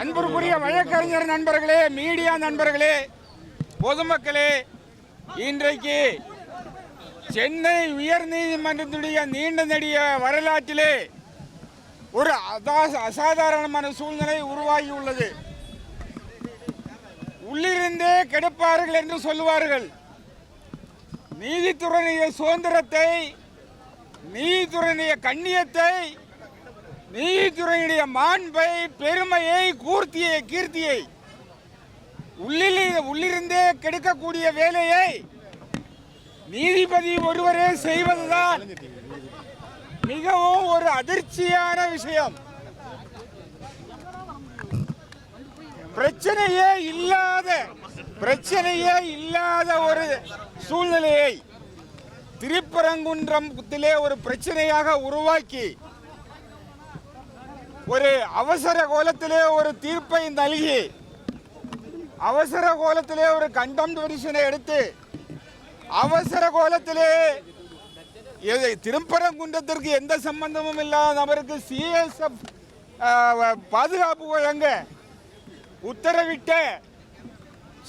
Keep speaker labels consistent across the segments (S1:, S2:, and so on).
S1: அன்பிற்குரிய வழக்கறிஞர் நண்பர்களே, மீடியா நண்பர்களே, பொதுமக்களே, இன்றைக்கு சென்னை உயர்நீதிமன்றத்துடைய நீண்ட நெடிய வரலாற்றிலே ஒரு அசாதாரணமான சூழ்நிலை உருவாகியுள்ளது. உள்ளிருந்தே கெடுப்பார்கள் என்று சொல்லுவார்கள். நீதித்துறையினுடைய சுதந்திரத்தை, நீதித்துறையினுடைய கண்ணியத்தை, நீதித்துறையினுடைய மாண்பை, பெருமையை, கீர்த்தியை உள்ளிருந்தே கெடுக்கக்கூடிய வேலையை நீதிபதி ஒருவரே செய்வதுதான் மிகவும் ஒரு அதிர்ச்சியான விஷயம். பிரச்சனையே இல்லாத ஒரு சூழ்நிலையை திருப்பரங்குன்றத்திலே ஒரு பிரச்சனையாக உருவாக்கி ஒரு அவசர கோலத்திலே ஒரு தீர்ப்பை நல்கி அவசர கோலத்திலே ஒரு கண்டெம்ட் பெட்டிஷனை எடுத்து அவசர கோலத்திலே திருப்பரங்குன்றத்திற்கு எந்த சம்பந்தமும் இல்லாத நபருக்கு சிஎஸ்எஃப் பாதுகாப்பு வழங்க உத்தரவிட்ட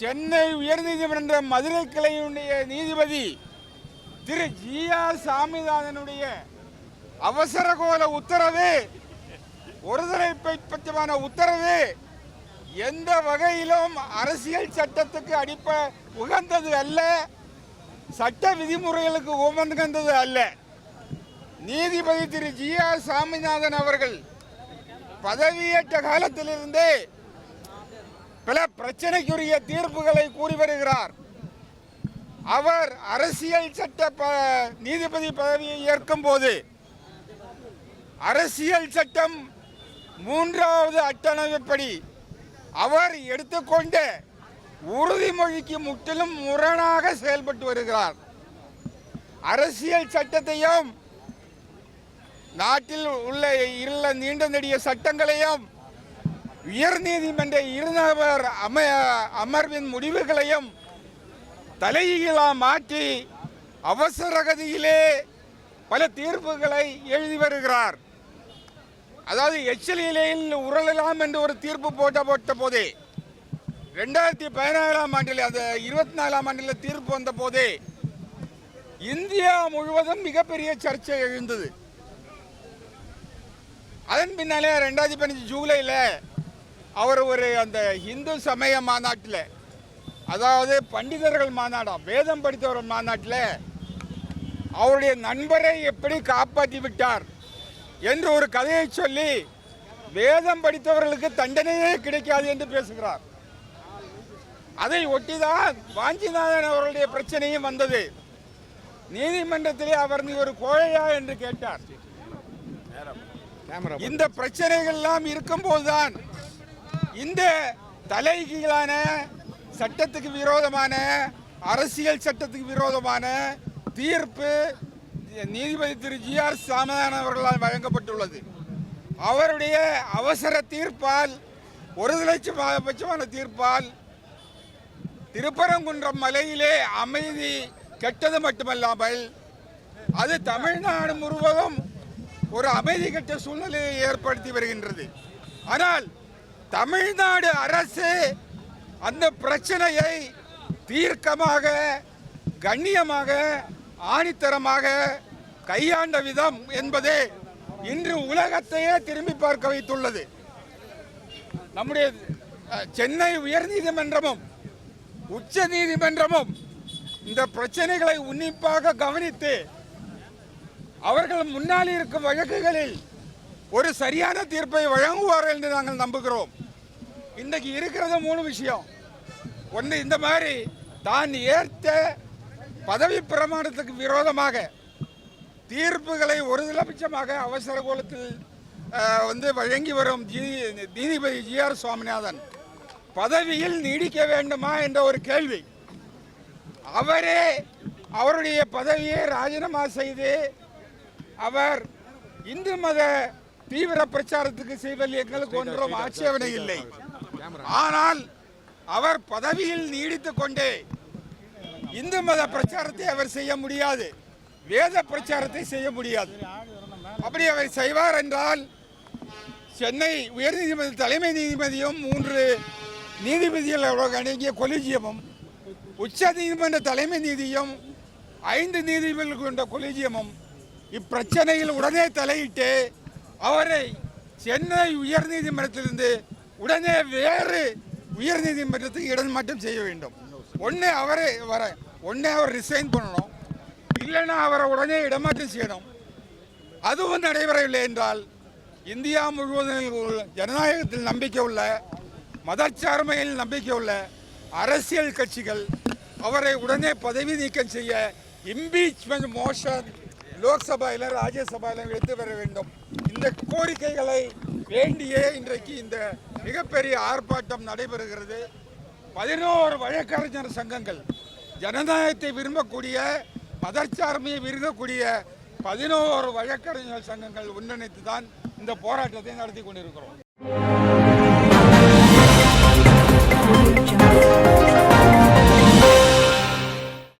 S1: சென்னை உயர்நீதிமன்ற மதுரை கிளையினுடைய நீதிபதி திரு ஜி.ஆர். சாமிநாதனுடைய அவசர கோல உத்தரவு, ஒருதலை பட்சமான உத்தரவு எந்த வகையிலும் அரசியல் சட்டத்துக்கு உகந்தது அல்ல, சட்ட விதிமுறைகளுக்கு உகந்தது அல்ல. நீதிபதி திரு ஜி.ஆர். சாமிநாதன் அவர்கள் பதவியேற்ற காலத்திலிருந்தே பல பிரச்சனைக்குரிய தீர்ப்புகளை கூறி வருகிறார். அவர் அரசியல் சட்ட நீதிபதி பதவியை ஏற்கும் போது அரசியல் சட்டம் 3வது அட்டவணைப்படி அவர் எடுத்துக்கொண்ட உறுதிமொழிக்கு முற்றிலும் முரணாக செயல்பட்டு வருகிறார். அரசியல் சட்டத்தையும் நாட்டில் உள்ள நீண்ட நெடிய சட்டங்களையும் உயர்நீதிமன்ற இருநபர் அமர்வின் முடிவுகளையும் தலைகீழாக மாற்றி அவசரகதியிலே பல தீர்ப்புகளை எழுதி வருகிறார். அதாவது எச்சலிலையில் உரளலாம் என்று ஒரு தீர்ப்பு போட்ட போதே 2017ஆம் ஆண்டில், அது 24ஆம் ஆண்டில் தீர்ப்பு வந்த போதே இந்தியா முழுவதும் மிகப்பெரிய சர்ச்சை எழுந்தது. அதன் பின்னாலே 2015 ஜூலையில் அவர் அந்த இந்து சமய மாநாட்டில், அதாவது பண்டிதர்கள் மாநாடாம், வேதம் படித்தவர்கள் மாநாட்டில் அவருடைய நண்பரை எப்படி காப்பாற்றி விட்டார் என்று ஒரு கதையை சொல்லி வேதம் படித்தவர்களுக்கு தண்டனையே கிடைக்காது என்று பேசுகிறார். அதை ஒட்டிதான் வாஞ்சிநாதன் அவர்களுடைய பிரச்சனையும் வந்தது. நீதிமன்றத்திலே அவர் நீ ஒரு கோழையா என்று கேட்டார். இந்த பிரச்சனைகள் எல்லாம் இருக்கும் போதுதான் இந்த தலைகீழான சட்டத்துக்கு விரோதமான, அரசியல் சட்டத்துக்கு விரோதமான தீர்ப்பு நீதிபதி திரு ஜி.ஆர். சாமிநாதன் அவர்களால் வழங்கப்பட்டுள்ளது. அவருடைய அவசர தீர்ப்பால், ஒருதலைபட்சமான தீர்ப்பால் திருப்பரங்குன்றம் மலையிலே அமைதி கெட்டது மட்டுமல்லாமல் அது தமிழ்நாடு முழுவதும் ஒரு அமைதி கெட்ட சூழ்நிலையை ஏற்படுத்தி வருகின்றது. ஆனால் தமிழ்நாடு அரசு அந்த பிரச்சனையை தீர்க்கமாக, கண்ணியமாக, ஆணித்தரமாக கையாண்ட விதம் என்பது இன்று உலகத்தையே திரும்பி பார்க்க வைத்துள்ளது. நம்முடைய சென்னை உயர்நீதிமன்றமும் உச்ச நீதிமன்றமும் இந்த பிரச்சனைகளை உன்னிப்பாக கவனித்து அவர்கள் முன்னால் இருக்கும் வழக்குகளில் ஒரு சரியான தீர்ப்பை வழங்குவார்கள் என்று நாங்கள் நம்புகிறோம். இன்றைக்கு இருக்கிறது 3 விஷயம். ஒன்று, இந்த மாதிரி தான் ஏற்ற பதவி பிரமாணத்துக்கு விரோதமாக தீர்ப்புகளை ஒருதலைபட்சமாக அவசர கோலத்தில் வழங்கி வரும் நீதிபதி ஜி.ஆர். சுவாமிநாதன் பதவியில் நீடிக்க வேண்டுமா என்ற ஒரு கேள்வி. அவரே அவருடைய பதவியை ராஜினாமா செய்து அவர் இந்து மத தீவிர பிரச்சாரத்துக்கு செய்வதில் எங்களுக்கு ஒன்றும் ஆட்சேபனை இல்லை. ஆனால் அவர் பதவியில் நீடித்துக் கொண்டே இந்து மத பிரச்சாரத்தை அவர் செய்ய முடியாது, வேத பிரச்சாரத்தை செய்ய முடியாது. அப்படி அவர் செய்வார் என்றால் சென்னை உயர்நீதிமன்ற தலைமை நீதிபதியும் 3 நீதிபதிகள் அடங்கிய கொலிஜியமும், உச்ச நீதிமன்ற தலைமை நீதியும் 5 நீதிபதிகள் கொண்ட கொலிஜியமும் இப்பிரச்சனையில் உடனே தலையிட்டு அவரை சென்னை உயர்நீதிமன்றத்திலிருந்து உடனே வேறு உயர்நீதிமன்றத்துக்கு இடமாற்றம் செய்ய வேண்டும். ஒன்று அவர் ரிசைன் பண்ணணும், இல்லைன்னா அவரை உடனே இடமாற்றம் செய்யணும். அதுவும் நடைபெறவில்லை என்றால் இந்தியா முழுவதும் ஜனநாயகத்தில் நம்பிக்கை உள்ள, மதச்சார்மையில் நம்பிக்கை உள்ள அரசியல் கட்சிகள் அவரை உடனே பதவி நீக்கம் செய்ய இம்பீச்மெண்ட் மோஷன் லோக்சபையில் ராஜ்யசபையில் எடுத்து வர வேண்டும். இந்த கோரிக்கைகளை வேண்டியே இன்றைக்கு இந்த மிகப்பெரிய ஆர்ப்பாட்டம் நடைபெறுகிறது. 11 வழக்கறிஞர் சங்கங்கள், ஜனநாயகத்தை விரும்பக்கூடிய, மதச்சார்மையை விரும்பக்கூடிய 11 வழக்கறிஞர் சங்கங்கள் ஒன்றிணைத்து தான் இந்த போராட்டத்தை நடத்தி கொண்டிருக்கிறோம்.